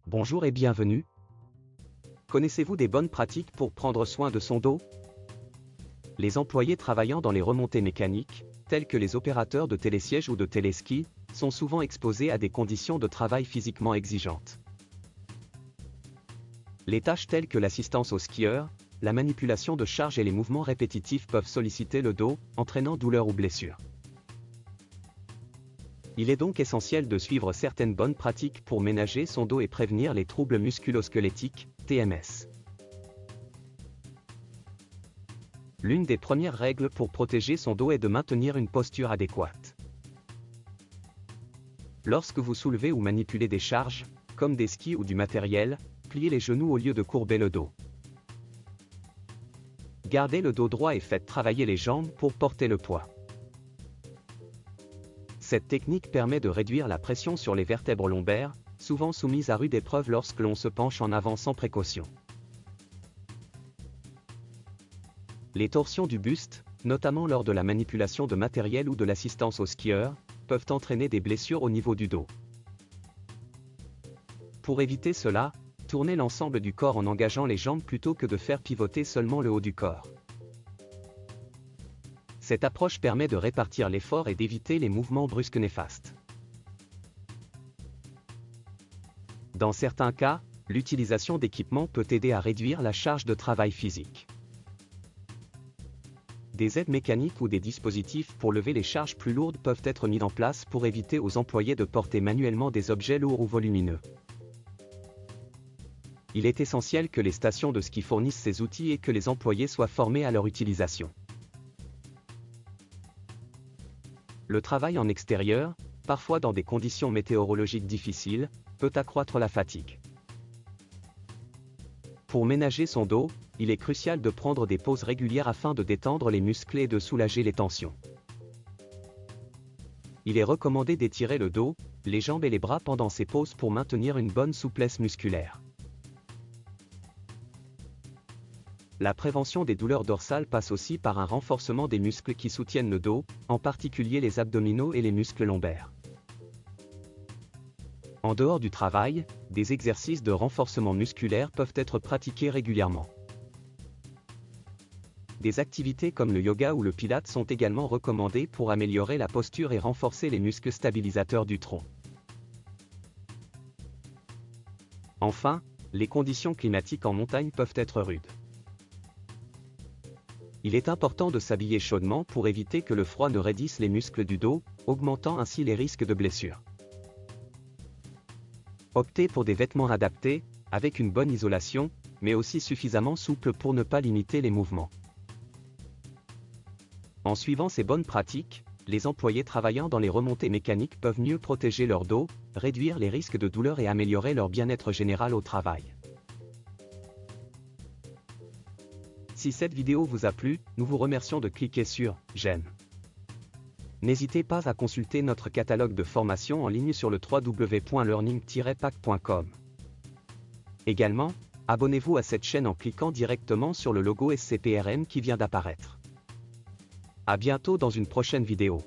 Bonjour et bienvenue. Connaissez-vous des bonnes pratiques pour prendre soin de son dos? Les employés travaillant dans les remontées mécaniques, tels que les opérateurs de télésiège ou de téléski, sont souvent exposés à des conditions de travail physiquement exigeantes. Les tâches telles que l'assistance aux skieurs, la manipulation de charges et les mouvements répétitifs peuvent solliciter le dos, entraînant douleurs ou blessures. Il est donc essentiel de suivre certaines bonnes pratiques pour ménager son dos et prévenir les troubles musculo-squelettiques, TMS. L'une des premières règles pour protéger son dos est de maintenir une posture adéquate. Lorsque vous soulevez ou manipulez des charges, comme des skis ou du matériel, pliez les genoux au lieu de courber le dos. Gardez le dos droit et faites travailler les jambes pour porter le poids. Cette technique permet de réduire la pression sur les vertèbres lombaires, souvent soumises à rude épreuve lorsque l'on se penche en avant sans précaution. Les torsions du buste, notamment lors de la manipulation de matériel ou de l'assistance aux skieurs, peuvent entraîner des blessures au niveau du dos. Pour éviter cela, tournez l'ensemble du corps en engageant les jambes plutôt que de faire pivoter seulement le haut du corps. Cette approche permet de répartir l'effort et d'éviter les mouvements brusques néfastes. Dans certains cas, l'utilisation d'équipements peut aider à réduire la charge de travail physique. Des aides mécaniques ou des dispositifs pour lever les charges plus lourdes peuvent être mis en place pour éviter aux employés de porter manuellement des objets lourds ou volumineux. Il est essentiel que les stations de ski fournissent ces outils et que les employés soient formés à leur utilisation. Le travail en extérieur, parfois dans des conditions météorologiques difficiles, peut accroître la fatigue. Pour ménager son dos, il est crucial de prendre des pauses régulières afin de détendre les muscles et de soulager les tensions. Il est recommandé d'étirer le dos, les jambes et les bras pendant ces pauses pour maintenir une bonne souplesse musculaire. La prévention des douleurs dorsales passe aussi par un renforcement des muscles qui soutiennent le dos, en particulier les abdominaux et les muscles lombaires. En dehors du travail, des exercices de renforcement musculaire peuvent être pratiqués régulièrement. Des activités comme le yoga ou le pilate sont également recommandées pour améliorer la posture et renforcer les muscles stabilisateurs du tronc. Enfin, les conditions climatiques en montagne peuvent être rudes. Il est important de s'habiller chaudement pour éviter que le froid ne raidisse les muscles du dos, augmentant ainsi les risques de blessures. Optez pour des vêtements adaptés, avec une bonne isolation, mais aussi suffisamment souples pour ne pas limiter les mouvements. En suivant ces bonnes pratiques, les employés travaillant dans les remontées mécaniques peuvent mieux protéger leur dos, réduire les risques de douleur et améliorer leur bien-être général au travail. Si cette vidéo vous a plu, nous vous remercions de cliquer sur « J'aime ». N'hésitez pas à consulter notre catalogue de formations en ligne sur le www.learning-pack.com. Également, abonnez-vous à cette chaîne en cliquant directement sur le logo SCPRM qui vient d'apparaître. À bientôt dans une prochaine vidéo.